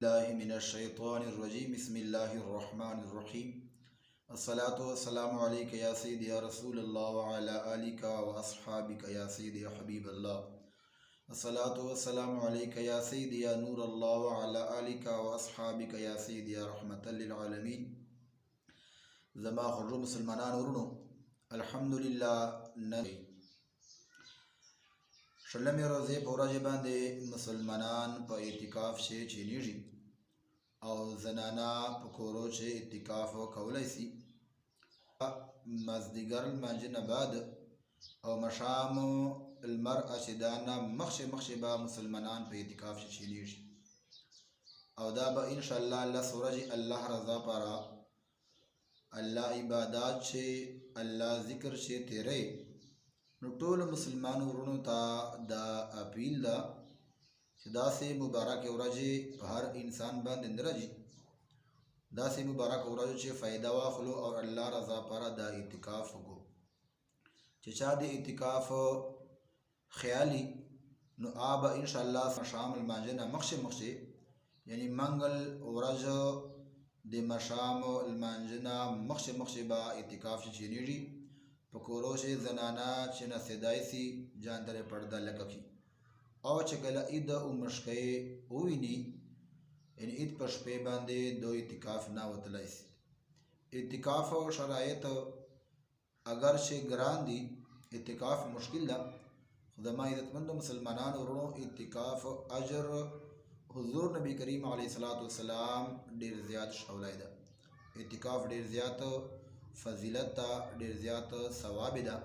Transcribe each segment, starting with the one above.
الله من الشيطان الرجيم بسم الله الرحمن الرحيم الصلاة والسلام عليك يا سيدي يا رسول الله وعلى آلك وأصحابك يا سيدي يا حبيب الله الصلاة والسلام عليك يا سيدي يا نور الله وعلى آلك وأصحابك يا سيدي يا رحمة للعالمين زما خرجو مسلمانان ورونو الحمد لله نبي شلمی روزی پورا باندې مسلمانان په اعتکاف شي چینیږي او زنانا په کورو چې اعتکاف کولای شي مازدیګر لمانځه نه بعد او مشام المرأه چې دانا مخشه به مسلمانان په اعتکاف شي چینیږي او دا به ان شاء الله الله سورج الله رضا پارا الله عبادت چې الله ذکر شي تیرې نو ټول مسلمانو ورونو ته دا اپیل ده چې داسې مبارک ورځې په هر انسان باندې نه راځي داسې مبارک ورځو چې فایده واخلو او الله رضا پاره دا اعتکاف وکړو چې چا د اعتکاف خیالي نو آب ان شاء الله شام المانځه نه مخشه یعنی منګل ورځ د مشام المانځه نه مخشه به اعتکاف شي نیږي په کورو شي زنانا چې نه سدای سي جان درې پرده لکه او چې کله عید او مشکې وویني ان عید په شپې باندې دو اعتکاف نه وتلای سي اعتکاف او شرایط اگر چې ګران دي اعتکاف مشکل ده خدای عزتمند مسلمانانو ورونو اعتکاف اجر حضور نبی کریم علیه الصلاۃ والسلام ډیر زیات شولای ده اعتکاف ډیر زیات فضیلت تا ډیر زیات ثواب ده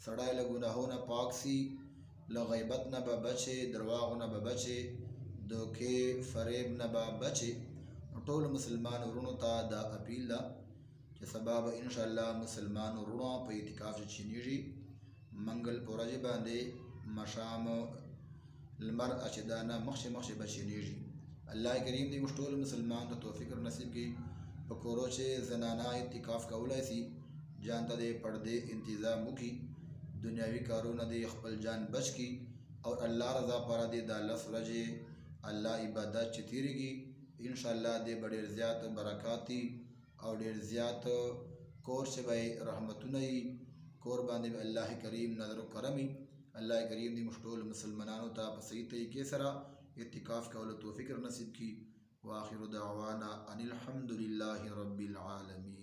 سړی له ګناهونو پاک سي له غیبت نه به بچي درواغ نه به بچي دوکې فریب نه به بچي ټول مسلمان ورونو ته دا اپیل ده چې سبب ان شاء الله مسلمان ورونو په اعتکاف چینیږي منګل پورج باندې مشام المرأه چې دانا مخشه بچینیږي الله کریم دې ټول مسلمان ته توفیق نصیب کړي په کورو چې زنانا اعتکاف کولای شي جان ته د پردې انتظام وکړي دنیاوي کارونه د خپل جان بچ کی او الله رضا پر دې د الله سورجه الله عبادت چې تیریږي ان شاء الله دې ډېر زیات برکاتی او ډېر زیات کور چې به رحمتونه کور باندې الله کریم نظر کرمي الله کریم دې مشټول مسلمانانو ته په صحیح طریقې سره اعتکاف کولو توفیق نصیب کی واخر دعوانا ان الحمد لله رب العالمين.